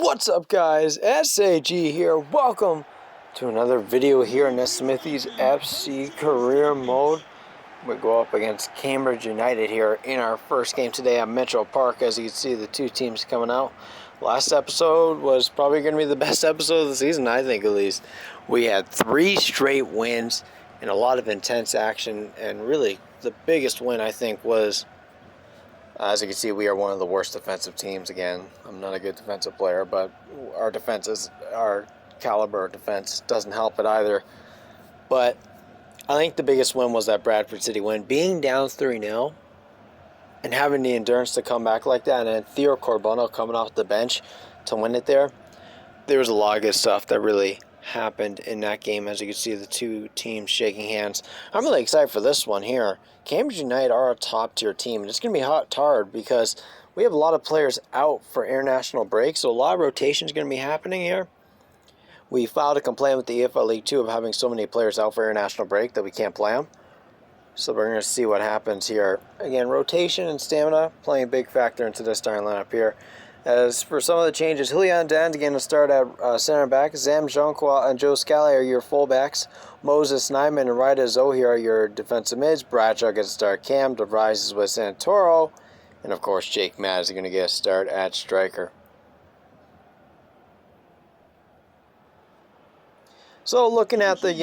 What's up, guys? SAG here. Welcome to another video here in the Smithies FC career mode. We go up against Cambridge United here in our first game today at Mitchell Park. As you can see, the two teams coming out. Last episode was probably going to be the best episode of the season, I think, at least. We had 3 straight wins and a lot of intense action, and really the biggest win, I think, was, as you can see, we are one of the worst defensive teams again. I'm not a good defensive player, but our caliber of defense doesn't help it either. But I think the biggest win was that Bradford City win. Being down 3-0 and having the endurance to come back like that, and then Theo Corbono coming off the bench to win it there. There was a lot of good stuff that really happened in that game. As you can see, the two teams shaking hands. I'm really excited for this one here. Cambridge United are a top tier team, and it's going to be hard because we have a lot of players out for international break, so a lot of rotation is going to be happening here. We filed a complaint with the EFL League 2 of having so many players out for international break that we can't play them. So we're going to see what happens here. Again, rotation and stamina playing a big factor into this starting lineup here. As for some of the changes, Julian Dan's going to start at center back. Zam Jonqua and Joe Scally are your fullbacks. Moses Nyman and Rida Zohir are your defensive mids. Bradshaw gets a start. Cam DeVries is with Santoro. And of course, Jake Matt is going to get a start at striker. So looking at the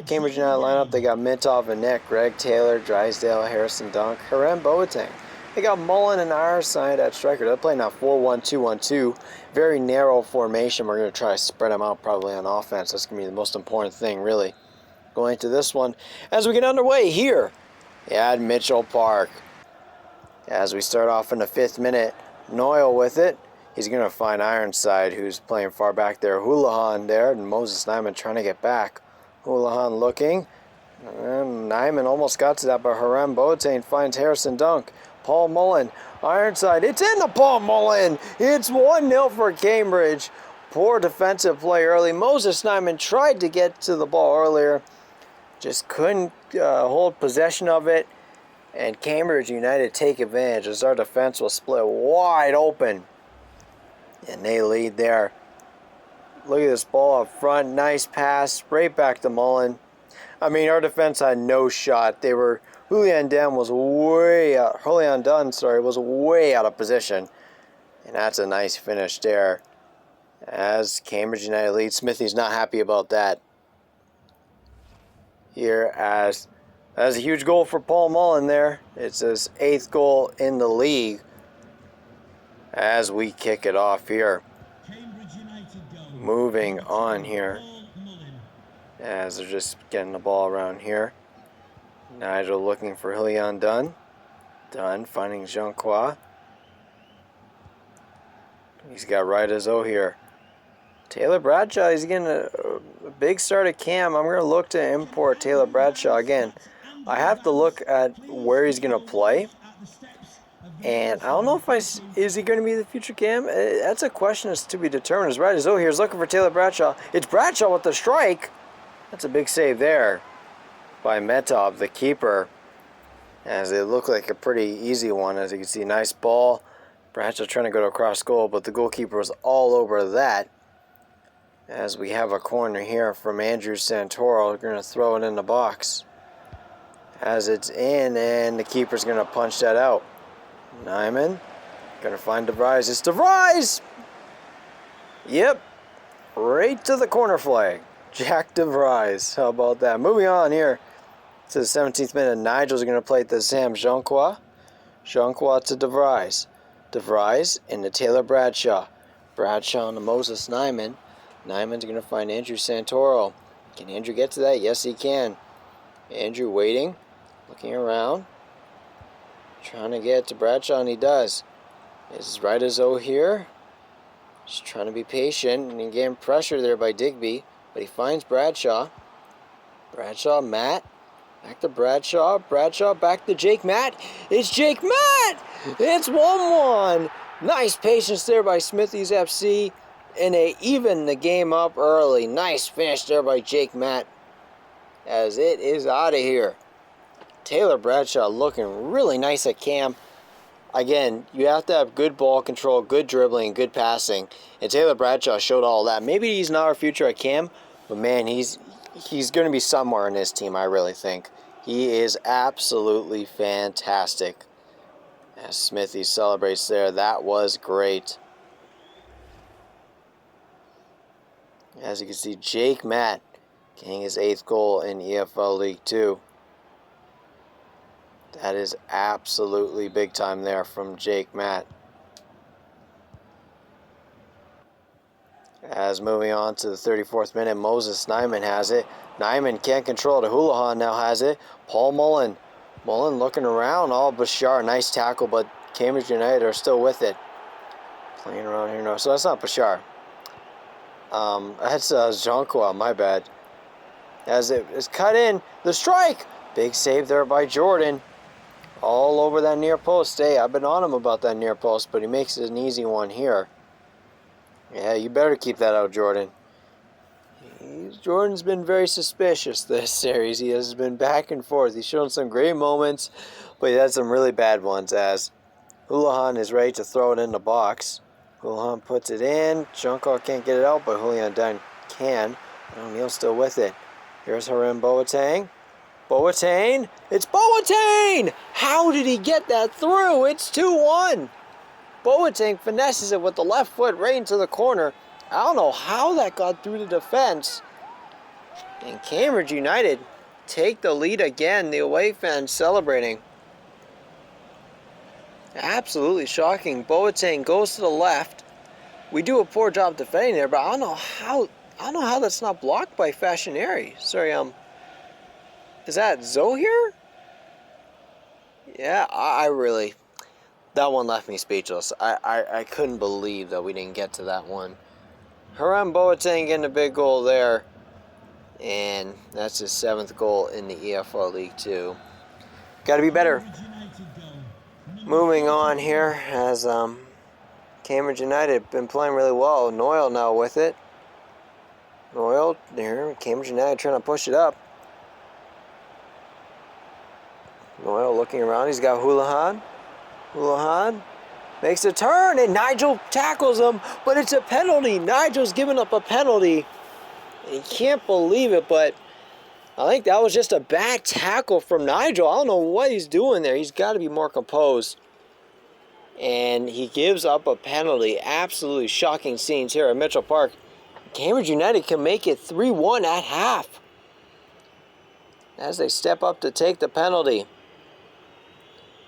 Cambridge United lineup, they got Mintov and Nick, Greg Taylor, Drysdale, Harrison Dunk, Harem Boateng. They got Mullen and Ironside at striker. They're playing now 4-1-2-1-2. Very narrow formation. We're going to try to spread them out probably on offense. That's going to be the most important thing, really, going into this one. As we get underway here at Mitchell Park. As we start off in the 5th minute, Noyle with it. He's going to find Ironside, who's playing far back there. Houlihan there, and Moses Nyman trying to get back. Houlihan looking. And Nyman almost got to that, but Harem Boateng finds Harrison Dunk. Paul Mullen, Ironside, it's in the Paul Mullen. It's 1-0 for Cambridge. Poor defensive play early. Moses Nyman tried to get to the ball earlier, just couldn't hold possession of it. And Cambridge United take advantage as our defense was split wide open. And they lead there. Look at this ball up front. Nice pass. Right back to Mullen. I mean, our defense had no shot. Julian Dunn was way out of position. And that's a nice finish there. As Cambridge United leads. Smithies not happy about that. Here as a huge goal for Paul Mullen there. It's his 8th goal in the league. As we kick it off here. Moving on here. As they're just getting the ball around here. Nigel looking for Julian Dunn. Dunn finding Jonqua. He's got Rida Zohir. Taylor Bradshaw, he's getting a big start at Cam. I'm going to look to import Taylor Bradshaw again. I have to look at where he's going to play. And I don't know if is he going to be the future Cam? That's a question that's to be determined. As Rida Zohir is looking for Taylor Bradshaw. It's Bradshaw with the strike. That's a big save there by Metov, the keeper, as it looked like a pretty easy one. As you can see, nice ball. Bradshaw trying to go to across goal, but the goalkeeper was all over that. As we have a corner here from Andrew Santoro, we're going to throw it in the box. As it's in, and the keeper's going to punch that out. Nyman going to find DeVries. It's DeVries! Yep, right to the corner flag. Jack DeVries. How about that? Moving on here to the 17th minute. Nigel's going to play to Sam Jonqua. Jonqua to DeVries. DeVries into Taylor Bradshaw. Bradshaw into Moses Nyman. Nyman's going to find Andrew Santoro. Can Andrew get to that? Yes, he can. Andrew waiting. Looking around. Trying to get to Bradshaw, and he does. Is Rida Zohir. Just trying to be patient, and getting pressure there by Digby. But he finds Bradshaw. Bradshaw, Matt. Back to Bradshaw. Bradshaw back to Jake Matt. It's Jake Matt! It's 1-1. Nice patience there by Smithies FC. And they even the game up early. Nice finish there by Jake Matt. As it is out of here. Taylor Bradshaw looking really nice at Cam. Again, you have to have good ball control, good dribbling, good passing. And Taylor Bradshaw showed all that. Maybe he's not our future at Cam, but man, he's going to be somewhere in this team, I really think. He is absolutely fantastic. As Smithies celebrates there, that was great. As you can see, Jake Matt getting his 8th goal in EFL League 2. That is absolutely big time there from Jake Matt. As moving on to the 34th minute, Moses Nyman has it. Nyman can't control it. Houlihan now has it. Paul Mullen. Mullen looking around. All Bashar. Nice tackle, but Cambridge United are still with it. Playing around here now. So that's not Bashar. That's Jonqua, my bad. As it is cut in. The strike! Big save there by Jordan. All over that near post. Hey, I've been on him about that near post, but he makes it an easy one here. Yeah, you better keep that out, Jordan. Jordan's been very suspicious this series. He has been back and forth. He's shown some great moments, but he had some really bad ones as Houlihan is ready to throw it in the box. Houlihan puts it in. Junko can't get it out, but Houlihan Dunn can. O'Neill's still with it. Here's Harem Boateng. Boateng! It's Boateng! How did he get that through? It's 2-1. Boateng finesses it with the left foot right into the corner. I don't know how that got through the defense. And Cambridge United take the lead again. The away fans celebrating. Absolutely shocking. Boateng goes to the left. We do a poor job defending there, but I don't know how that's not blocked by Fashionary. Sorry, is that Zohir? Yeah, I really... That one left me speechless. I couldn't believe that we didn't get to that one. Harem Boateng getting a big goal there. And that's his 7th goal in the EFL League 2. Got to be better. Moving on here as Cambridge United been playing really well. Noyle now with it. Noyle there. Cambridge United trying to push it up. Noyle looking around. He's got Houlihan. Houlihan makes a turn, and Nigel tackles him, but it's a penalty. Nigel's giving up a penalty. He can't believe it, but I think that was just a bad tackle from Nigel. I don't know what he's doing there. He's got to be more composed. And he gives up a penalty. Absolutely shocking scenes here at Mitchell Park. Cambridge United can make it 3-1 at half as they step up to take the penalty.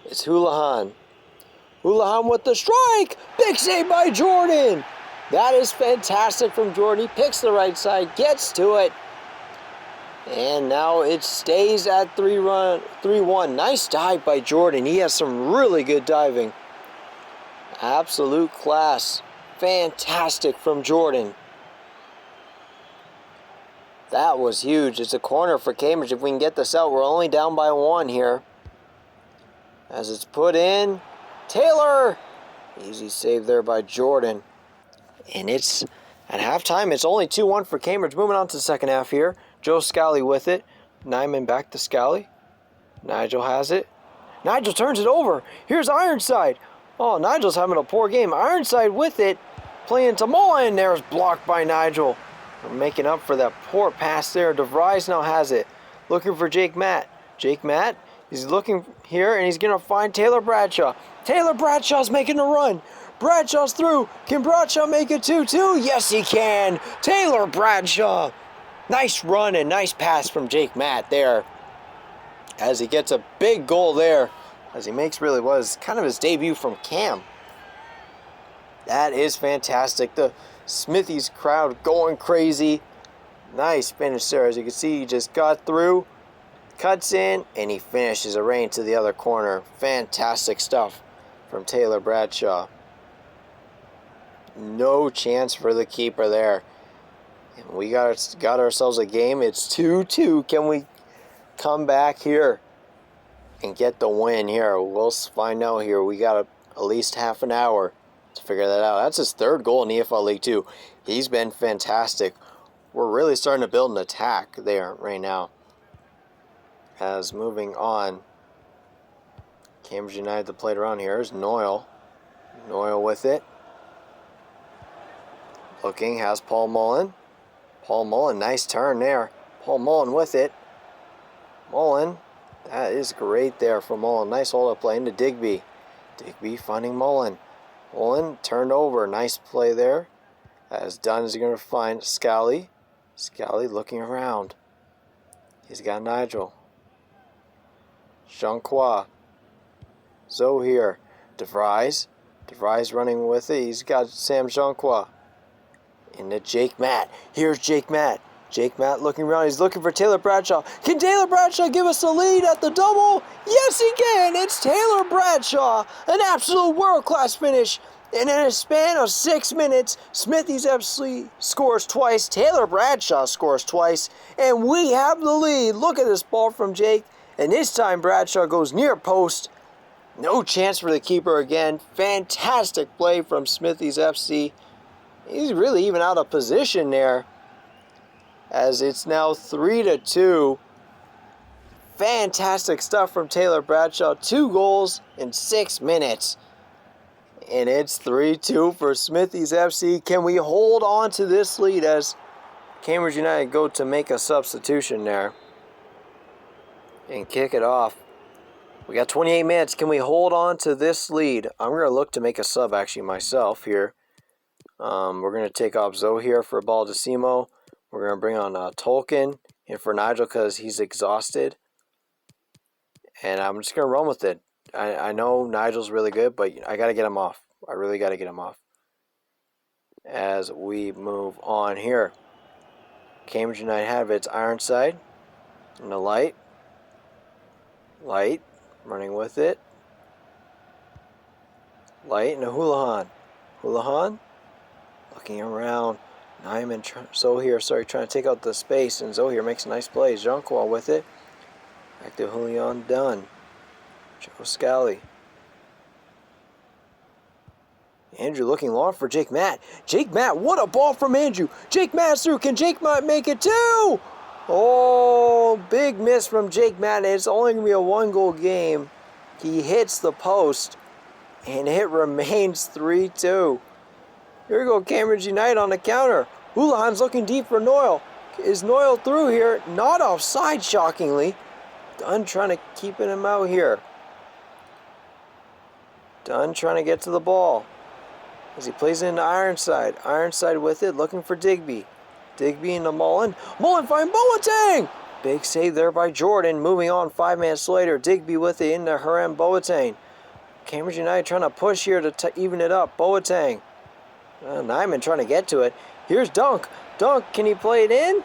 It's Houlihan. Houlihan with the strike. Big save by Jordan. That is fantastic from Jordan. He picks the right side, gets to it. And now it stays at 3-1. Nice dive by Jordan. He has some really good diving. Absolute class. Fantastic from Jordan. That was huge. It's a corner for Cambridge. If we can get this out, we're only down by 1 here. As it's put in. Taylor! Easy save there by Jordan. And it's at halftime. It's only 2-1 for Cambridge. Moving on to the second half here. Joe Scally with it. Nyman back to Scally. Nigel has it. Nigel turns it over. Here's Ironside. Oh, Nigel's having a poor game. Ironside with it. Playing to Mullen. There's blocked by Nigel. We're making up for that poor pass there. DeVries now has it. Looking for Jake Matt. Jake Matt. He's looking here, and he's going to find Taylor Bradshaw. Taylor Bradshaw's making a run. Bradshaw's through. Can Bradshaw make it 2-2? Yes, he can. Taylor Bradshaw. Nice run and nice pass from Jake Matt there. As he gets a big goal there. As he makes really was kind of his debut from Cam. That is fantastic. The Smithies crowd going crazy. Nice finish there. As you can see, he just got through. Cuts in, and he finishes a rain to the other corner. Fantastic stuff from Taylor Bradshaw. No chance for the keeper there. And we got ourselves a game. It's 2-2. Can we come back here and get the win here? We'll find out here. We got at least half an hour to figure that out. That's his 3rd goal in EFL League 2. He's been fantastic. We're really starting to build an attack there right now. As moving on, Cambridge United to play it around here is Noyle. Noyle with it. Looking, has Paul Mullen. Paul Mullen, nice turn there. Paul Mullen with it. Mullen, that is great there for Mullen. Nice hold-up play into Digby. Digby finding Mullen. Mullen turned over. Nice play there. As Dunn is going to find Scally. Scally looking around. He's got Nigel. Jean-Croix. Zohir. DeVries. DeVries running with it. He's got Sam Jean-Croix. Into Jake Matt. Here's Jake Matt. Jake Matt looking around. He's looking for Taylor Bradshaw. Can Taylor Bradshaw give us a lead at the double? Yes, he can. It's Taylor Bradshaw. An absolute world-class finish. And in a span of 6 minutes, Smithies FC scores twice. Taylor Bradshaw scores twice. And we have the lead. Look at this ball from Jake. And this time Bradshaw goes near post. No chance for the keeper again. Fantastic play from Smithies FC. He's really even out of position there, as it's now 3-2. Fantastic stuff from Taylor Bradshaw. 2 goals in 6 minutes. And it's 3-2 for Smithies FC. Can we hold on to this lead as Cambridge United go to make a substitution there and kick it off? We got 28 minutes. Can we hold on to this lead? I'm going to look to make a sub actually myself here. We're going to take off Zohir for Baldacimo. We're going to bring on Tolkien in for Nigel because he's exhausted. And I'm just going to run with it. I know Nigel's really good, but I got to get him off. I really got to get him off. As we move on here. Cambridge United have its Ironside. And the Light. Light. Running with it. Light and a Houlihan. Houlihan. Looking around. Nyman, Zohir, trying to take out the space, and Zohir makes a nice play. Jean-Croix with it. Back to Julian Dunn. Joe Scally. Andrew looking long for Jake Matt. Jake Matt, what a ball from Andrew. Jake Matt's through. Can Jake Matt make it too? Oh, big miss from Jake Matt. It's only going to be a 1-goal game. He hits the post, and it remains 3-2. Here we go, Cambridge United on the counter. Houlihan's looking deep for Noyle. Is Noyle through here? Not offside, shockingly. Dunn trying to keep him out here. Dunn trying to get to the ball. As he plays it into Ironside. Ironside with it, looking for Digby. Digby into Mullen. Mullen find Boateng! Big save there by Jordan. Moving on 5 minutes later. Digby with it into Harem Boateng. Cambridge United trying to push here to even it up. Boateng. Nyman trying to get to it. Here's Dunk. Dunk, can he play it in?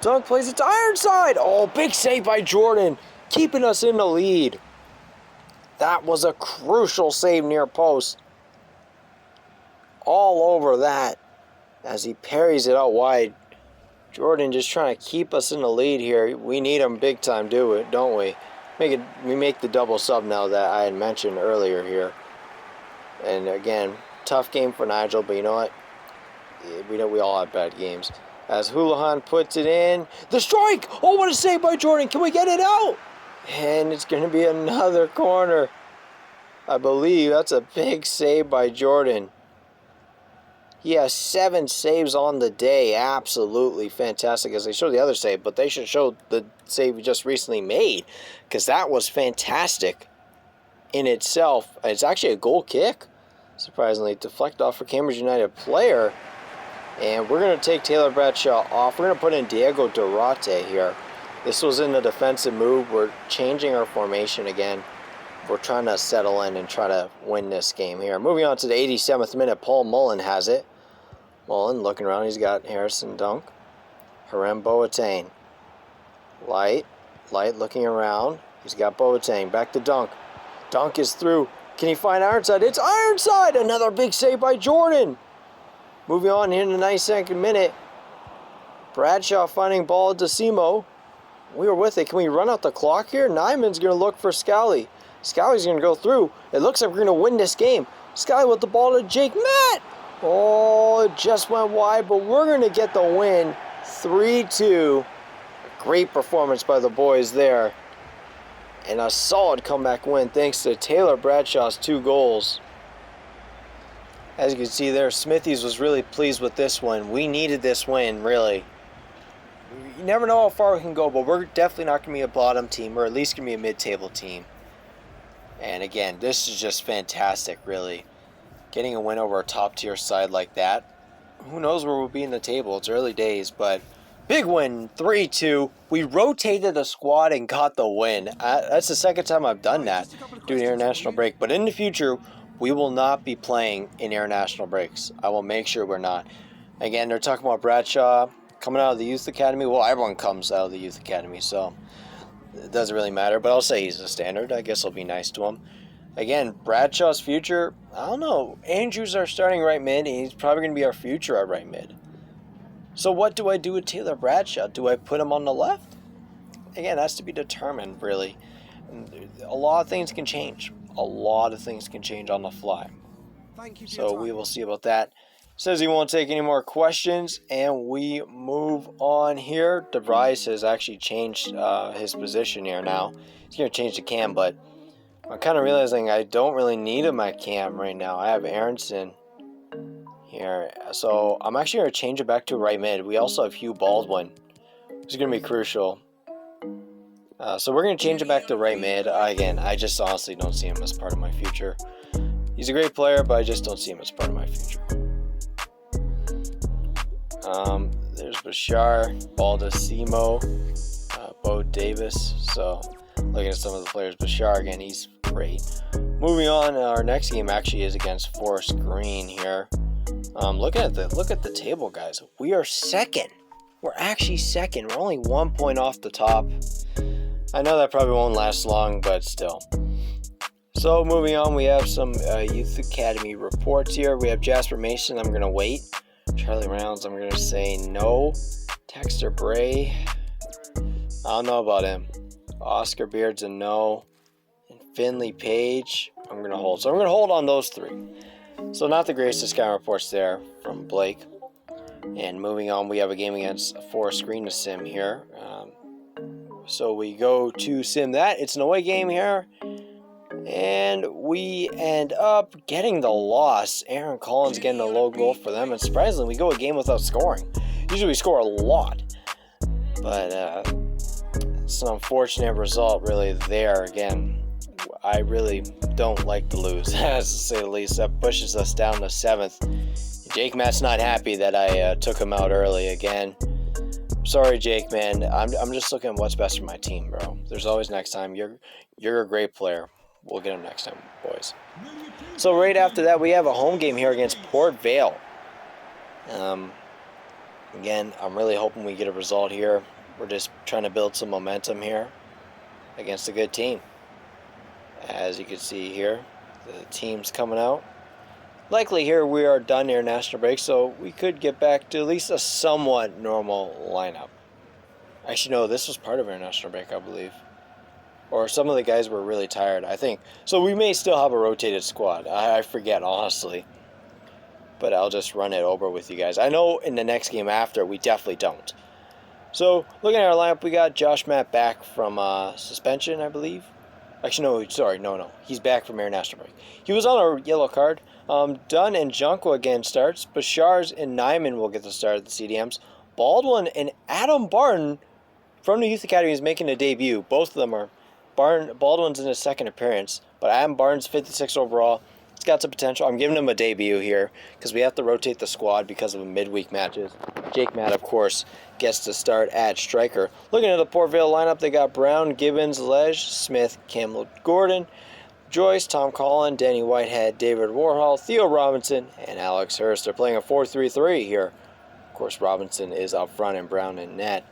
Dunk plays it to Ironside. Oh, big save by Jordan. Keeping us in the lead. That was a crucial save near post. All over that. As he parries it out wide. Jordan just trying to keep us in the lead here. We need him big time, don't we? We make the double sub now that I had mentioned earlier here. And again, tough game for Nigel, but you know what? We all have bad games. As Houlihan puts it in. The strike! Oh, what a save by Jordan. Can we get it out? And it's going to be another corner. I believe that's a big save by Jordan. He has 7 saves on the day. Absolutely fantastic. As they show the other save, but they should show the save he just recently made, because that was fantastic in itself. It's actually a goal kick. Surprisingly, deflect off for Cambridge United player. And we're going to take Taylor Bradshaw off. We're going to put in Diego Durate here. This was in the defensive move. We're changing our formation again. We're trying to settle in and try to win this game here. Moving on to the 87th minute, Paul Mullen has it. Mullen looking around. He's got Harrison Dunk. Harem Boateng. Light looking around. He's got Boateng. Back to Dunk. Dunk is through. Can he find Ironside? It's Ironside! Another big save by Jordan. Moving on here in the 92nd minute. Bradshaw finding ball to Simo. We were with it. Can we run out the clock here? Nyman's going to look for Scally. Scally's going to go through. It looks like we're going to win this game. Scally with the ball to Jake Matt. Oh, it just went wide, but we're going to get the win. 3-2. Great performance by the boys there. And a solid comeback win thanks to Taylor Bradshaw's 2 goals. As you can see there, Smithies was really pleased with this win. We needed this win, really. You never know how far we can go, but we're definitely not going to be a bottom team, or at least going to be a mid-table team. And again, this is just fantastic, really. Getting a win over a top-tier side like that. Who knows where we'll be in the table. It's early days, but big win, 3-2. We rotated a squad and got the win. That's the second time I've done that during international break. But in the future, we will not be playing in international breaks. I will make sure we're not. Again, they're talking about Bradshaw coming out of the youth academy. Well, everyone comes out of the youth academy, so it doesn't really matter. But I'll say he's a standard. I guess I'll be nice to him. Again, Bradshaw's future, I don't know. Andrews our starting right mid, and he's probably going to be our future at right mid. So what do I do with Taylor Bradshaw? Do I put him on the left? Again, that's to be determined, really. A lot of things can change. A lot of things can change on the fly. So we will see about that. Says he won't take any more questions, and we move on here. DeVries has actually changed his position here now. He's going to change the cam, but I'm kind of realizing I don't really need him at cam right now. I have Aronson here. So I'm actually going to change it back to right mid. We also have Hugh Baldwin, which is going to be crucial. So we're going to change it back to right mid. Again, I just honestly don't see him as part of my future. He's a great player, but I just don't see him as part of my future. There's Bashar, Baldacimo, Bo Davis. So looking at some of the players, Bashar again, he's great. Moving on, our next game actually is against Forest Green here. Look at the table, guys. We are second. We're actually second. We're only 1 point off the top. I know that probably won't last long, but still. So moving on, we have some Youth Academy reports here. We have Jasper Mason. I'm going to wait. Charlie Rounds, I'm going to say no. Dexter Bray, I don't know about him. Oscar Beard's a no. And Finley Page, I'm going to hold. So I'm going to hold on those 3. So not the greatest discount reports there from Blake. And moving on, we have a game against Forest Green to sim here. So we go to sim that. It's an away game here. And we end up getting the loss. Aaron Collins getting a low goal for them. And surprisingly, we go a game without scoring. Usually we score a lot. But it's an unfortunate result really there. Again, I really don't like to lose, to say the least. That pushes us down to 7th. Jake Matt's not happy that I took him out early again. Sorry, Jake, man. I'm just looking at what's best for my team, bro. There's always next time. You're a great player. We'll get him next time, boys. So right after that, we have a home game here against Port Vale. Again, I'm really hoping we get a result here. We're just trying to build some momentum here against a good team. As you can see here, the team's coming out. Likely here we are done international break, so we could get back to at least a somewhat normal lineup. Actually, no, this was part of international break, I believe. Or some of the guys were really tired, I think. So we may still have a rotated squad. I forget, honestly. But I'll just run it over with you guys. I know in the next game after, we definitely don't. So, looking at our lineup, we got Josh Matt back from suspension, I believe. Actually, no. He's back from international break. He was on a yellow card. Dunn and Junko again starts. Bashars and Nyman will get the start at the CDMs. Baldwin and Adam Barton from the Youth Academy is making a debut. Both of them are. Baldwin's in his second appearance, but Adam Barton's 56 overall. He's got some potential. I'm giving him a debut here because we have to rotate the squad because of the midweek matches. Jake Matt, of course, gets to start at striker. Looking at the Port Vale lineup, they got Brown, Gibbons, Lege, Smith, Campbell, Gordon, Joyce, Tom Collin, Danny Whitehead, David Warhol, Theo Robinson, and Alex Hurst. They're playing a 4-3-3 here. Of course, Robinson is up front and Brown in net.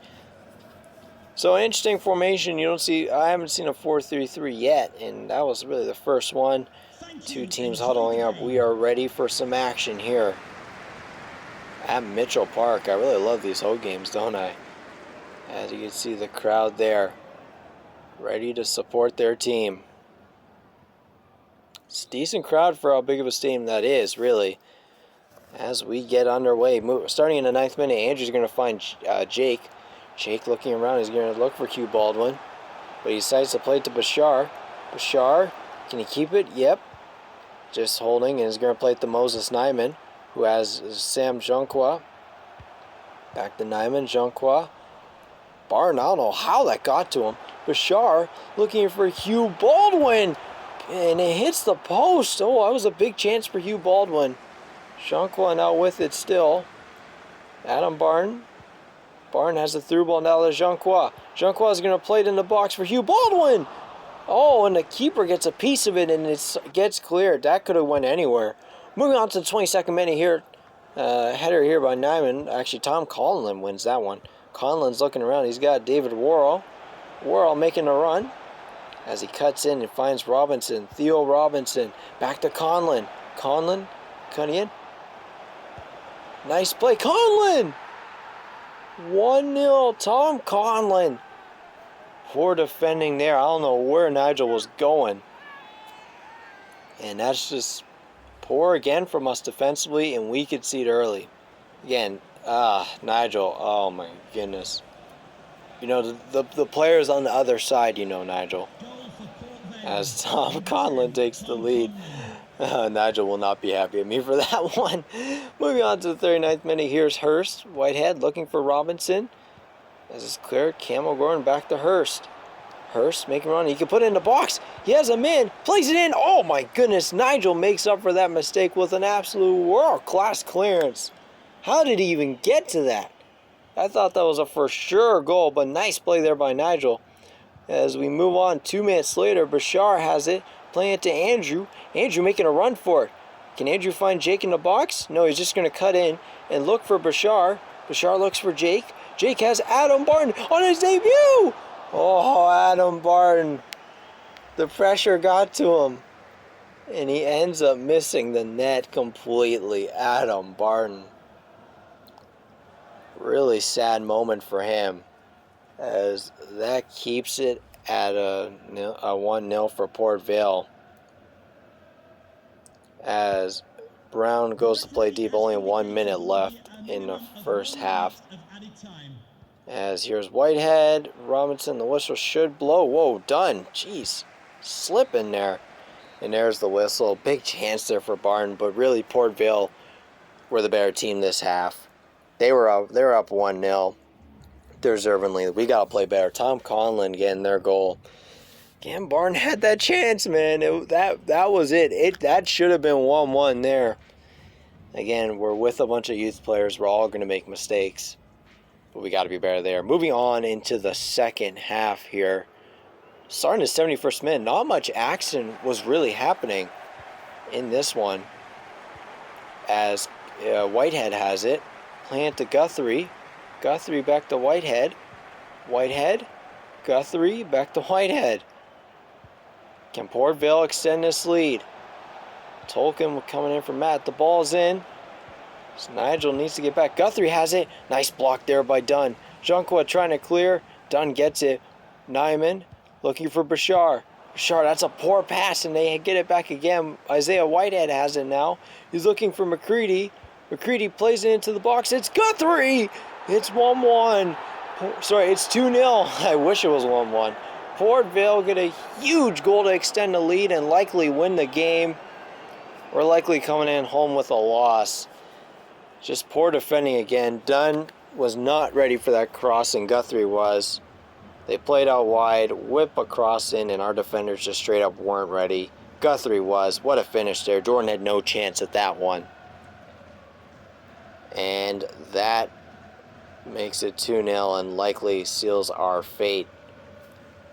So an interesting formation. I haven't seen a 4-3-3 yet, and that was really the first one. 2 teams huddling up. We are ready for some action here at Mitchell Park. I really love these home games, don't I? As you can see the crowd there, ready to support their team. It's a decent crowd for how big of a stadium that is, really. As we get underway, starting in the 9th minute, Andrew's going to find Jake. Jake looking around, he's going to look for Q Baldwin. But he decides to play it to Bashar. Bashar, can he keep it? Yep. Just holding, and is going to play it to Moses Nyman, who has Sam Junqua. Back to Nyman, Junqua. Barton, I don't know how that got to him. Bashar looking for Hugh Baldwin. And it hits the post. Oh, that was a big chance for Hugh Baldwin. Junqua now with it still. Adam Barton. Barton has the through ball now to Junqua. Junqua is going to play it in the box for Hugh Baldwin. Oh, and the keeper gets a piece of it and it gets cleared. That could have went anywhere. Moving on to the 22nd minute here. Header here by Nyman. Actually, Tom Conlon wins that one. Conlon's looking around. He's got David Worrell. Worrell making a run as he cuts in and finds Robinson. Theo Robinson. Back to Conlon. Conlon cutting in. Nice play. Conlon! 1-0. Tom Conlon. Poor defending there. I don't know where Nigel was going. And that's just poor again from us defensively, and we could see it early. Again, Nigel, oh my goodness. You know, the players on the other side, you know, Nigel. As Tom Conlon takes the lead. Nigel will not be happy at me for that one. Moving on to the 39th minute, here's Hurst. Whitehead looking for Robinson. As it's clear, Camel Gordon back to Hurst. Hurst making a run. He can put it in the box. He has him in. Plays it in. Oh my goodness. Nigel makes up for that mistake with an absolute world-class clearance. How did he even get to that? I thought that was a for sure goal, but nice play there by Nigel. As we move on, 2 minutes later, Bashar has it. Playing it to Andrew. Andrew making a run for it. Can Andrew find Jake in the box? No, he's just going to cut in and look for Bashar. Bashar looks for Jake. Jake has Adam Barton on his debut. Oh, Adam Barton. The pressure got to him. And he ends up missing the net completely. Adam Barton. Really sad moment for him. As that keeps it at a 1-0 for Port Vale. As Brown goes to play deep, only 1 minute left in the first half. As here's Whitehead, Robinson, the whistle should blow. Whoa, done. Jeez, slipping there. And there's the whistle. Big chance there for Barton, but really Port Vale were the better team this half. They were up 1-0. Deservingly. We got to play better. Tom Conlon getting their goal. Again, Barton had that chance, man. That was it. That should have been 1-1 there. Again, we're with a bunch of youth players. We're all going to make mistakes. But we got to be better there. Moving on into the second half here. Starting the 71st minute, not much action was really happening in this one. As Whitehead has it. Playing it to Guthrie. Guthrie back to Whitehead. Whitehead. Guthrie back to Whitehead. Can Port Vale extend this lead? Tolkien coming in for Matt. The ball's in. So Nigel needs to get back. Guthrie has it. Nice block there by Dunn. Junqua trying to clear. Dunn gets it. Nyman looking for Bashar. Bashar, that's a poor pass, and they get it back again. Isaiah Whitehead has it now. He's looking for McCready. McCready plays it into the box. It's Guthrie! It's 1-1. Sorry, it's 2-0. I wish it was 1-1. Port Vale get a huge goal to extend the lead and likely win the game. We're likely coming in home with a loss. Just poor defending again. Dunn was not ready for that crossing. Guthrie was. They played out wide, whip a cross in, and our defenders just straight up weren't ready. Guthrie was. What a finish there. Jordan had no chance at that one. And that makes it 2-0 and likely seals our fate.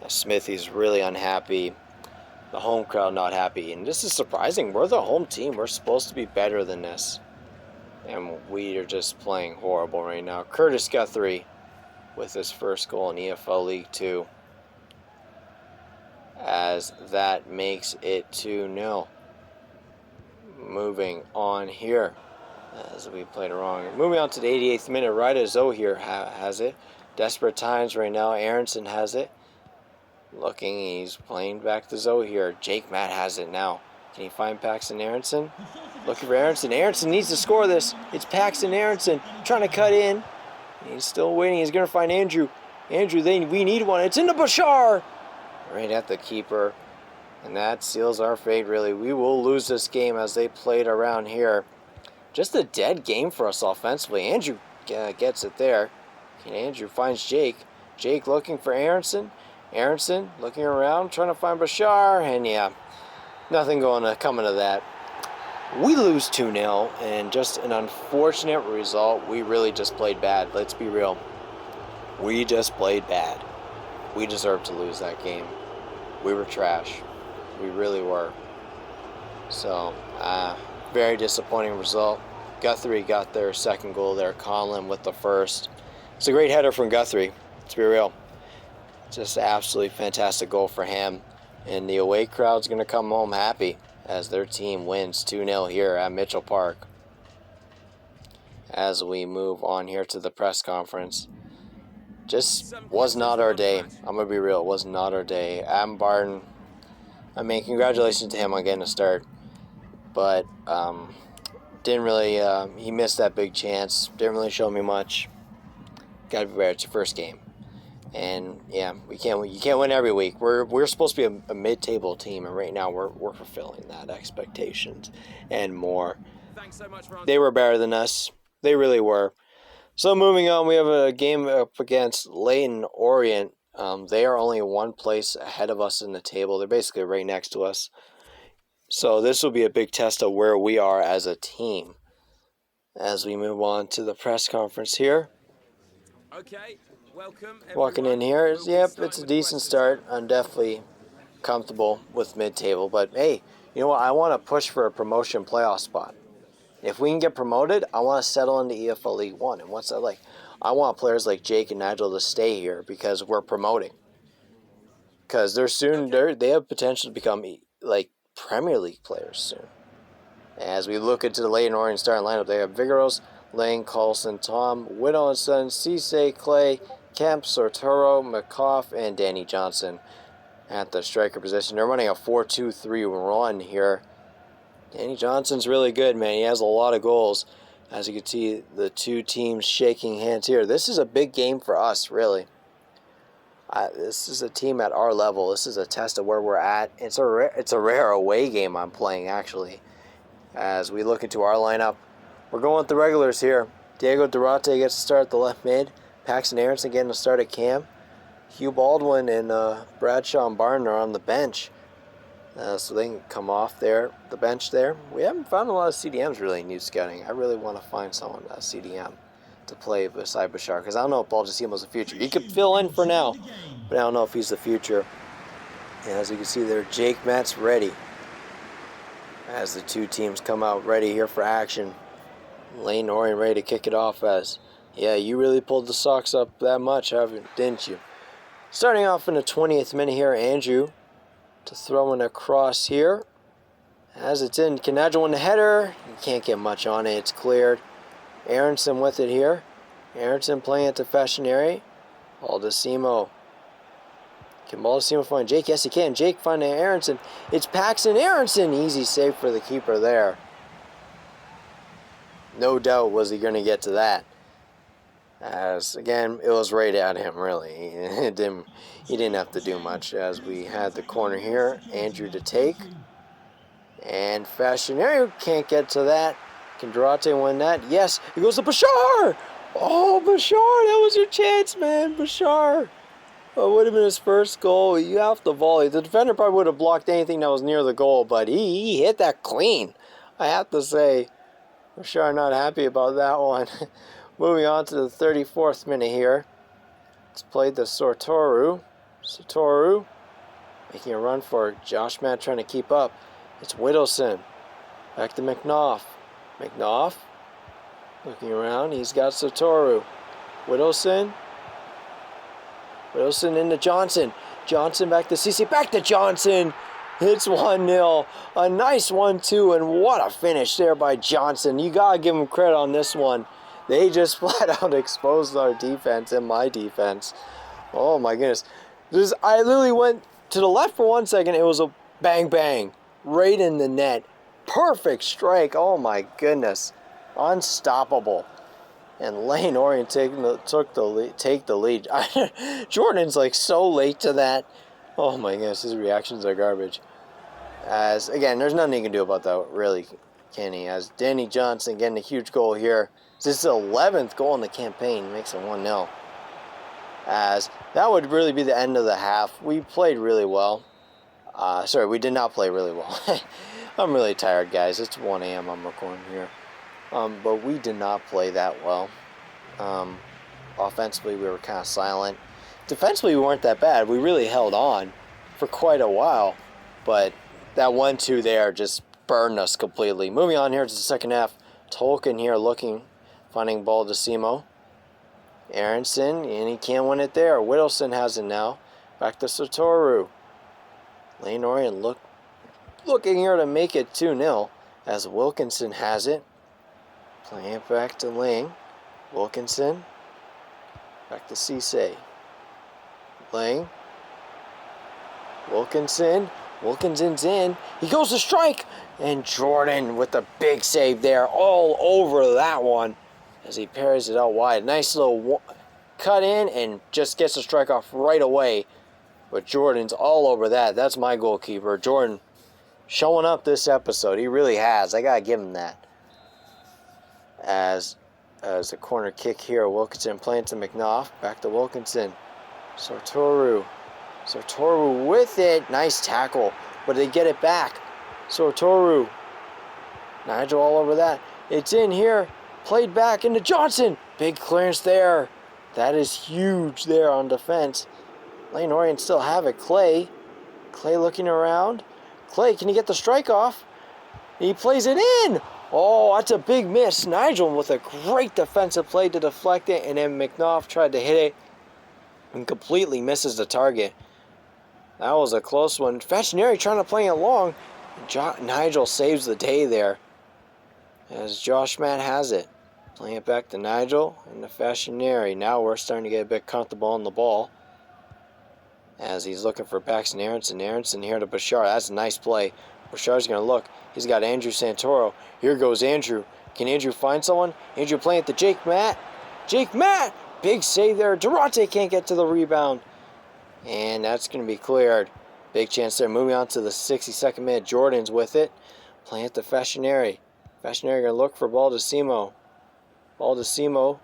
Smithies really unhappy. The home crowd not happy. And this is surprising. We're the home team. We're supposed to be better than this. And we are just playing horrible right now. Curtis Guthrie with his first goal in EFL League 2. As that makes it 2-0. Moving on here. As we played it wrong. Moving on to the 88th minute. Rida Zohir has it. Desperate times right now. Aronson has it. Looking, he's playing back to Zohir. Jake Matt has it now. Can he find Paxton Aronson? Looking for Aronson. Aronson needs to score this. It's Paxton Aronson trying to cut in. He's still waiting. He's going to find Andrew. Andrew, we need one. It's into Bashar. right at the keeper. And that seals our fate, really. We will lose this game as they played around here. Just a dead game for us offensively. Andrew gets it there. And Andrew finds Jake. Jake looking for Aronson. Aronson looking around, trying to find Bashar. And yeah, nothing coming of that. We lose 2-0, and just an unfortunate result. We really just played bad. Let's be real. We just played bad. We deserved to lose that game. We were trash. We really were. So, very disappointing result. Guthrie got their second goal there. Conlon with the first. It's a great header from Guthrie. Let's be real. Just an absolutely fantastic goal for him. And the away crowd's going to come home happy as their team wins 2-0 here at Mitchell Park. As we move on here to the press conference. Just was not our day. I'm going to be real. It was not our day. Adam Barton, I mean, congratulations to him on getting a start. But didn't really, he missed that big chance. Didn't really show me much. Got to be better. It's your first game. And yeah, you can't win every week. We're supposed to be a mid-table team, and right now we're fulfilling that expectations and more. Thanks so much, they were better than us. They really were. So moving on, we have a game up against Leyton Orient. They are only one place ahead of us in the table. They're basically right next to us. So this will be a big test of where we are as a team. As we move on to the press conference here. Okay. Welcome, walking in here, yep, it's a decent start. I'm definitely comfortable with mid-table, but hey, you know what? I want to push for a promotion playoff spot. If we can get promoted, I want to settle into EFL League One. And what's that like? I want players like Jake and Nigel to stay here because we're promoting. Because they have potential to become like Premier League players soon. As we look into the Leyton Orient starting lineup, they have Vigoros, Lane, Carlson, Tom, Widow and Son, Cisse, Clay, Kemp, Sortoro, McCoff, and Danny Johnson at the striker position. They're running a 4-2-3 run here. Danny Johnson's really good, man. He has a lot of goals. As you can see, the two teams shaking hands here. This is a big game for us, really. This is a team at our level. This is a test of where we're at. It's a rare away game I'm playing, actually. As we look into our lineup, we're going with the regulars here. Diego Durante gets to start at the left mid. Paxton Aronson getting to start at cam. Hugh Baldwin and Bradshaw and Barton are on the bench. So they can come off there, the bench there. We haven't found a lot of CDMs really in youth scouting. I really want to find someone, a CDM, to play beside Bashar. Because I don't know if Baldacimo's the future. He could fill in for now, but I don't know if he's the future. And as you can see there, Jake Matt's ready. As the two teams come out ready here for action. Leyton Orient ready to kick it off as, yeah, you really pulled the socks up that much, didn't you? Starting off in the 20th minute here, Andrew to throw in across here. As it's in, Kanaja won the header. You can't get much on it, it's cleared. Aronson with it here. Aronson playing it to Fashionary. Baldacimo. Can Baldacimo find Jake? Yes, he can. Jake finding Aronson. It's Paxton Aronson. Easy save for the keeper there. No doubt was he going to get to that. As, again, it was right at him, really. He didn't have to do much. As we had the corner here, Andrew to take. And Fashionary can't get to that. Can Durante win that? Yes, it goes to Bashar! Oh, Bashar, that was your chance, man. Bashar. It would have been his first goal. You have to volley. The defender probably would have blocked anything that was near the goal, but he hit that clean. I have to say, Bashar not happy about that one. Moving on to the 34th minute here. It's played to Sortoru. Sortoru making a run for Josh Matt trying to keep up. It's Whittleson. Back to McNaught. McNaught looking around. He's got Sortoru. Whittleson. Whittleson into Johnson. Johnson back to Cisse. Back to Johnson. It's 1-0. A nice 1-2, and what a finish there by Johnson. You got to give him credit on this one. They just flat out exposed our defense and my defense. Oh my goodness. I literally went to the left for 1 second. It was a bang bang. Right in the net. Perfect strike. Oh my goodness. Unstoppable. And Leyton Orient take the lead. Jordan's like so late to that. Oh my goodness, his reactions are garbage. As, again, there's nothing you can do about that, really, can he? As Danny Johnson getting a huge goal here. This is his 11th goal in the campaign. Makes it 1-0. As that would really be the end of the half. We played really well. Sorry, we did not play really well. I'm really tired, guys. It's 1 a.m. I'm recording here. But we did not play that well. Offensively, we were kind of silent. Defensively, we weren't that bad. We really held on for quite a while. But that 1-2 there just burned us completely. Moving on here to the second half. Tolkien here finding ball to Simo. Aronson, and he can't win it there. Whittleson has it now. Back to Satoru. Lane Orient looking here to make it 2-0 as Wilkinson has it. Playing it back to Lang. Wilkinson. Back to Cisse. Lang. Wilkinson. Wilkinson's in. He goes to strike. And Jordan with the big save there. All over that one as he parries it out wide. Nice little cut in and just gets the strike off right away. But Jordan's all over that. That's my goalkeeper. Jordan showing up this episode. He really has. I got to give him that. As a corner kick here. Wilkinson playing to McNaught. Back to Wilkinson. Sartoru with it. Nice tackle. But they get it back. Sartoru. Nigel all over that. It's in here. Played back into Johnson. Big clearance there. That is huge there on defense. Lane Orient still have it. Clay looking around. Clay, can he get the strike off? He plays it in. Oh, that's a big miss. Nigel with a great defensive play to deflect it, and then McNaught tried to hit it and completely misses the target. That was a close one. Fashionary trying to play it long. Nigel saves the day there as Josh Matt has it. Playing it back to Nigel and the Fashionary. Now we're starting to get a bit comfortable on the ball as he's looking for Paxton Aronson. Aronson here to Bashar. That's a nice play. Bashar's going to look. He's got Andrew Santoro. Here goes Andrew. Can Andrew find someone? Andrew playing it to Jake Matt. Jake Matt! Big save there. Durante can't get to the rebound. And that's going to be cleared. Big chance there. Moving on to the 62nd minute. Jordan's with it. Playing it to Fashionary. Fashionary going to look for ball to Simo. Ball to Simo.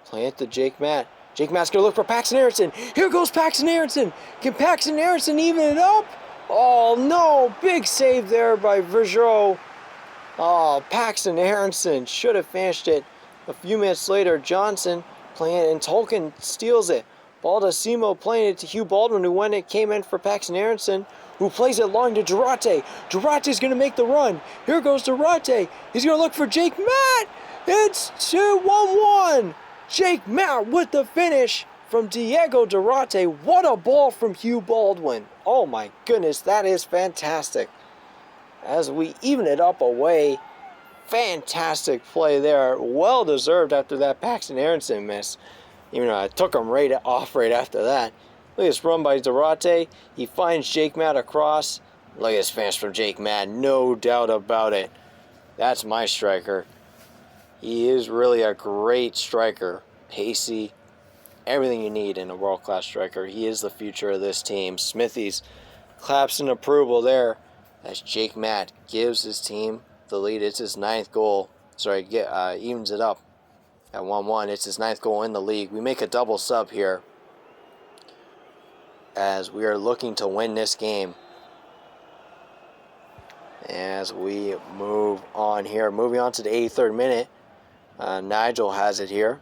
Playing it to Jake Matt. Jake Matt's going to look for Paxton Aronson. Here goes Paxton Aronson. Can Paxton Aronson even it up? Oh, no. Big save there by Vergeau. Oh, Paxton Aronson should have finished it. A few minutes later, Johnson playing it, and Tolkien steals it. Ball to Simo, playing it to Hugh Baldwin, who when it came in for Paxton Aronson, who plays it long to Durante. Durate's going to make the run. Here goes Durante. He's going to look for Jake Matt. It's 2-1-1. Jake Matt with the finish from Diego Durante. What a ball from Hugh Baldwin. Oh my goodness, that is fantastic. As we even it up away. Fantastic play there. Well deserved after that Paxton Aronson miss. Even though I took him right after that. Look at this run by Durante. He finds Jake Matt across. Look at this finish from Jake Matt. No doubt about it. That's my striker. He is really a great striker. Pacey. Everything you need in a world-class striker. He is the future of this team. Smithies claps in approval there as Jake Matt gives his team the lead. It's his 9th goal. Sorry, evens it up at 1-1. It's his 9th goal in the league. We make a double sub here as we are looking to win this game. As we move on here. Moving on to the 83rd minute. Nigel has it here.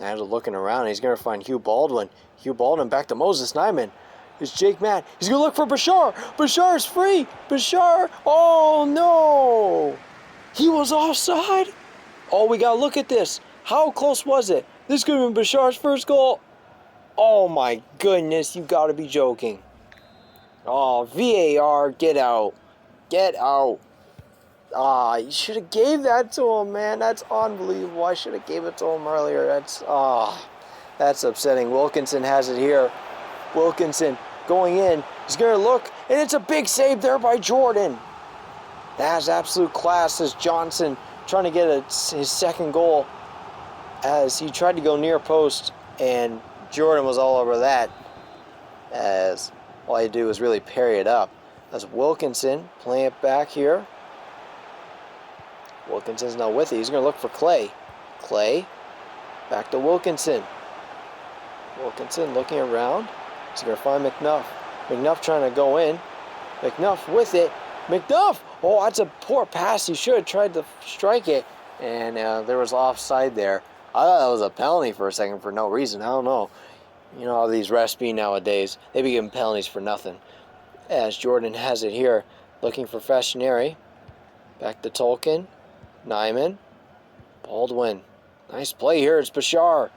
Nigel looking around. He's going to find Hugh Baldwin. Hugh Baldwin back to Moses Nyman. It's Jake Matt. He's going to look for Bashar. Bashar's free. Bashar. Oh, no. He was offside. Oh, we got to look at this. How close was it? This could have been Bashar's first goal. Oh, my goodness. You got to be joking. Oh, VAR. Get out. Get out. You should have gave that to him, man. That's unbelievable. I should have gave it to him earlier. That's upsetting. Wilkinson has it here. Wilkinson going in. He's going to look, and it's a big save there by Jordan. That's absolute class as Johnson trying to get his 2nd goal as he tried to go near post, and Jordan was all over that as all I do is really parry it up. That's Wilkinson playing it back here. Wilkinson's not with it. He's going to look for Clay. Clay, back to Wilkinson. Wilkinson looking around. He's going to find McNuff. McNuff trying to go in. McNuff with it. McNuff! Oh, that's a poor pass. He should have tried to strike it. And there was offside there. I thought that was a penalty for a second for no reason. I don't know. You know how these refs be nowadays. They be giving penalties for nothing. As Jordan has it here. Looking for Fashionary. Back to Tolkien. Nyman. Baldwin. Nice play here. It's Bashar.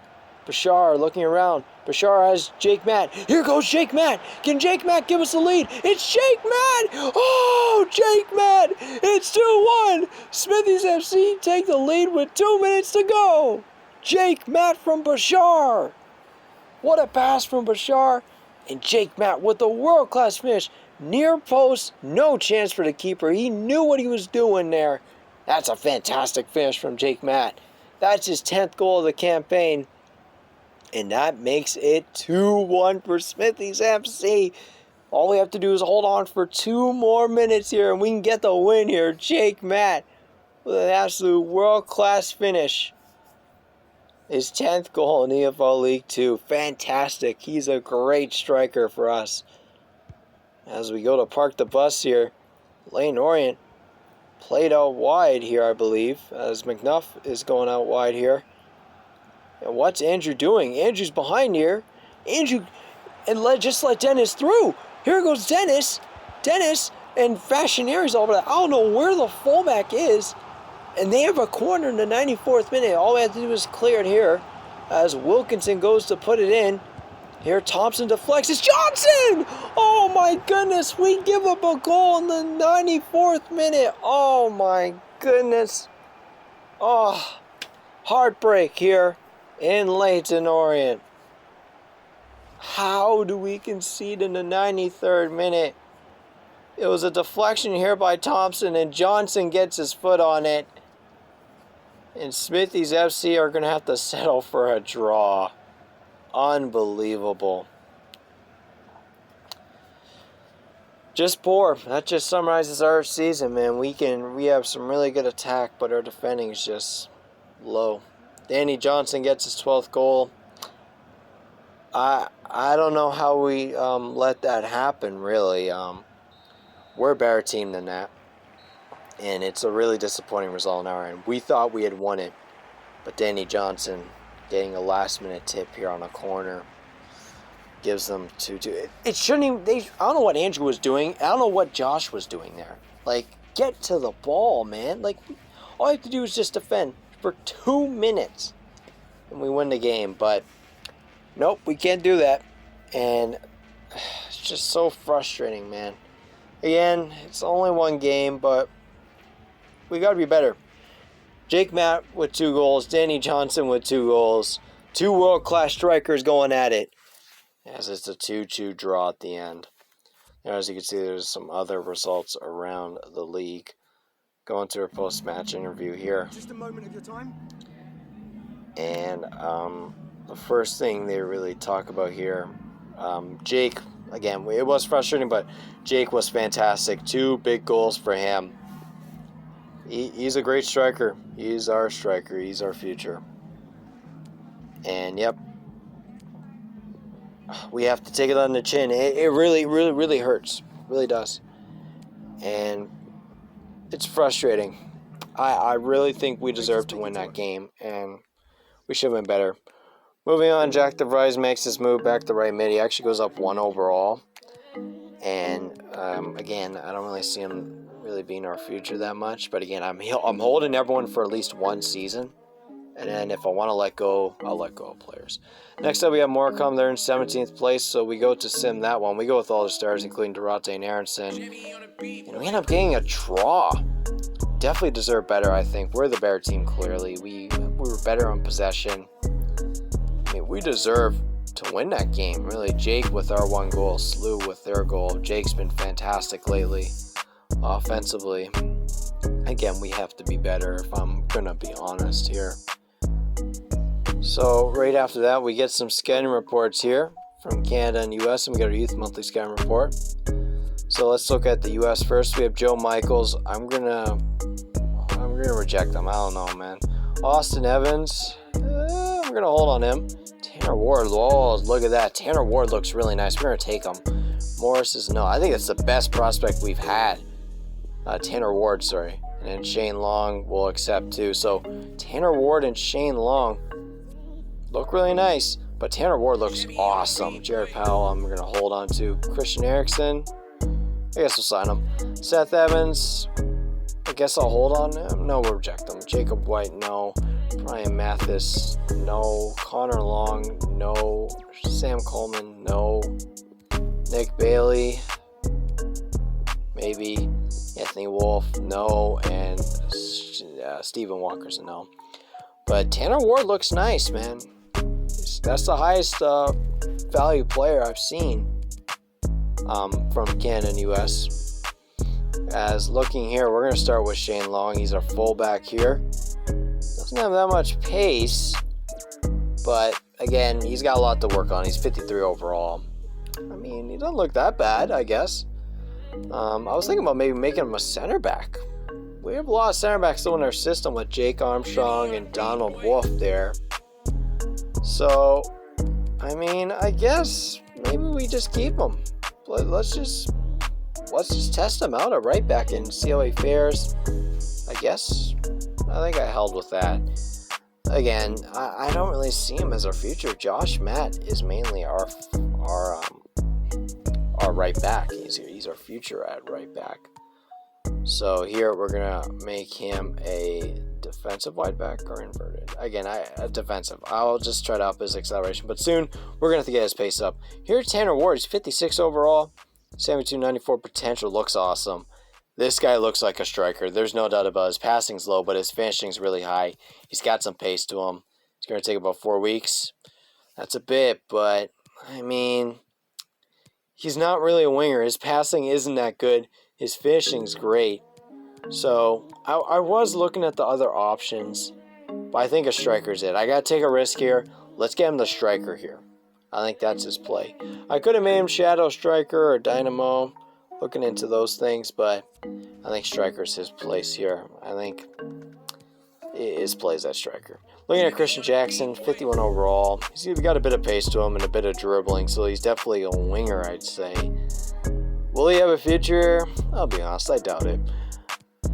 Bashar looking around. Bashar has Jake Matt. Here goes Jake Matt. Can Jake Matt give us the lead? It's Jake Matt. Oh, Jake Matt. It's 2-1. Smithies FC take the lead with 2 minutes to go. Jake Matt from Bashar. What a pass from Bashar. And Jake Matt with a world-class finish. Near post. No chance for the keeper. He knew what he was doing there. That's a fantastic finish from Jake Matt. That's his 10th goal of the campaign. And that makes it 2-1 for Smithies FC. All we have to do is hold on for 2 more minutes here, and we can get the win here. Jake Matt with an absolute world-class finish. His 10th goal in EFL League 2. Fantastic. He's a great striker for us. As we go to park the bus here, Lane Orient played out wide here, I believe, as McNuff is going out wide here. And what's Andrew doing? Andrew's behind here. Andrew, and just let Dennis through. Here goes Dennis. Dennis and Fashionary's over there. I don't know where the fullback is. And they have a corner in the 94th minute. All we have to do is clear it here. As Wilkinson goes to put it in. Here Thompson deflects. It's Johnson! Oh my goodness. We give up a goal in the 94th minute. Oh my goodness. Oh, heartbreak here in Leyton Orient. How do we concede in the 93rd minute? It was a deflection here by Thompson, and Johnson gets his foot on it. And Smithies FC are going to have to settle for a draw. Unbelievable. Just poor. That just summarizes our season, man. We have some really good attack, but our defending is just low. Danny Johnson gets his 12th goal. I don't know how we let that happen, really. We're a better team than that. And it's a really disappointing result on our end. We thought we had won it. But Danny Johnson getting a last-minute tip here on a corner gives them 2-2. It shouldn't even... I don't know what Andrew was doing. I don't know what Josh was doing there. Like, get to the ball, man. Like, all you have to do is just defend for 2 minutes. And we win the game. But, nope, we can't do that. And it's just so frustrating, man. Again, it's only one game, but we got to be better. Jake Matt with 2 goals. Danny Johnson with 2 goals. 2 world-class strikers going at it. As it's a 2-2 draw at the end. Now, as you can see, there's some other results around the league. Going to our post-match interview here. Just a moment of your time. And the first thing they really talk about here, Jake, again, it was frustrating, but Jake was fantastic. 2 big goals for him. He's a great striker. He's our striker. He's our future. And, yep, we have to take it on the chin. It really, really, really hurts. It really does. And it's frustrating. I really think we deserve to win that game, and we should have been better. Moving on, Jack DeVries makes his move back to right mid. He actually goes up 1 overall. And, again, I don't really see him really being our future that much. But, again, I'm holding everyone for at least 1 season. And then if I want to let go, I'll let go of players. Next up, we have Morecambe. They're in 17th place, so we go to sim that one. We go with all the stars, including Durate and Aronson. And we end up getting a draw. Definitely deserve better, I think. We're the better team, clearly. We were better on possession. I mean, we deserve to win that game, really. Jake with our 1 goal, Slew with their goal. Jake's been fantastic lately, offensively. Again, we have to be better, if I'm going to be honest here. So, right after that, we get some scouting reports here from Canada and US, and we got our youth monthly scouting report. So let's look at the US first. We have Joe Michaels. I'm gonna reject him. I don't know, man. Austin Evans. I'm gonna hold on him. Tanner Ward. Oh, look at that. Tanner Ward looks really nice. We're gonna take him. Morris is no. I think it's the best prospect we've had. Tanner Ward, sorry. And then Shane Long will accept too. So Tanner Ward and Shane Long look really nice. But Tanner Ward looks awesome. Jared Powell, I'm going to hold on to. Christian Erickson, I guess we'll sign him. Seth Evans, I guess I'll hold on him. No, we'll reject him. Jacob White, no. Brian Mathis, no. Connor Long, no. Sam Coleman, no. Nick Bailey, maybe. Anthony Wolf, no. And Stephen Walker's a no. But Tanner Ward looks nice, man. That's the highest value player I've seen from Canada and US. As looking here, we're going to start with Shane Long. He's our fullback here. Doesn't have that much pace, but again, he's got a lot to work on. He's 53 overall. I mean, he doesn't look that bad, I guess. I was thinking about maybe making him a center back. We have a lot of center backs still in our system with Jake Armstrong and Donald Wolf there. So, I mean, I guess maybe we just keep him. Let's just test him out at right back and see how he fares. I guess. I think I held with that. Again, I don't really see him as our future. Josh Matt is mainly our right back. He's our future at right back. So here we're gonna make him a defensive wide back or inverted. Again, defensive. I'll just try to up his acceleration, but soon we're gonna have to get his pace up. Here's Tanner Ward. He's 56 overall, 72-94 potential. Looks awesome. This guy looks like a striker. There's no doubt about it. His passing's low, but his finishing's really high. He's got some pace to him. It's gonna take about 4 weeks. That's a bit, but I mean, he's not really a winger. His passing isn't that good. His finishing's great. So I was looking at the other options, but I think a striker's it. I got to take a risk here. Let's get him the striker here. I think that's his play. I could have made him shadow striker or dynamo, looking into those things, but I think striker's his place here. I think his play is that striker. Looking at Christian Jackson, 51 overall. He's got a bit of pace to him and a bit of dribbling, so he's definitely a winger, I'd say. Will he have a future? I'll be honest, I doubt it.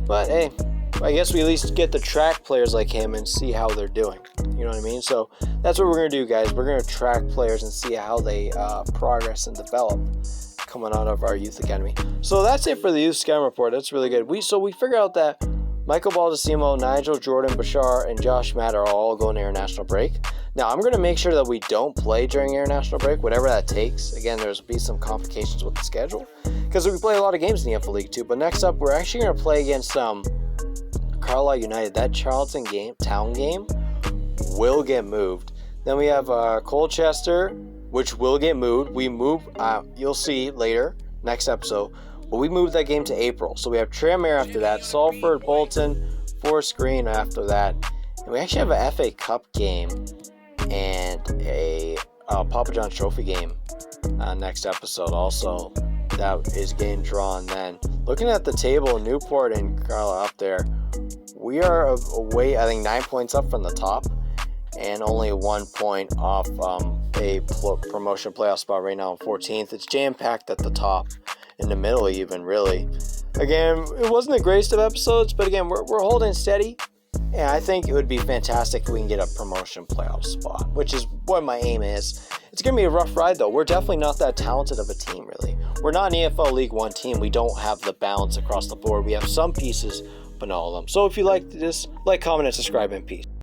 But hey, I guess we at least get the track players like him and see how they're doing. You know what I mean? So that's what we're going to do, guys. We're going to track players and see how they progress and develop coming out of our youth academy. So that's it for the youth scouting report. That's really good. We figured out that Michael Baldacimo, Nigel, Jordan, Bashar, and Josh Matt are all going to international break. Now, I'm going to make sure that we don't play during international break, whatever that takes. Again, there's be some complications with the schedule because we play a lot of games in the FL League too. But next up, we're actually going to play against Carlisle United. That Charlton town game will get moved. Then we have Colchester, which will get moved. We move, you'll see later, next episode. But we moved that game to April. So we have Tranmere after that, Salford, Bolton, Forest Green after that. And we actually have a FA Cup game and a Papa John's Trophy game next episode also. That is getting drawn then. Looking at the table, Newport and Carlisle up there, we are away, I think, 9 points up from the top and only 1 point off a promotion playoff spot right now in 14th. It's jam-packed at the top, in the middle even, really. Again, it wasn't the greatest of episodes, but again, we're holding steady. And I think it would be fantastic if we can get a promotion playoff spot, which is what my aim is. It's going to be a rough ride, though. We're definitely not that talented of a team, really. We're not an EFL League One team. We don't have the balance across the board. We have some pieces, but not all of them. So if you like this, like, comment, and subscribe, and peace.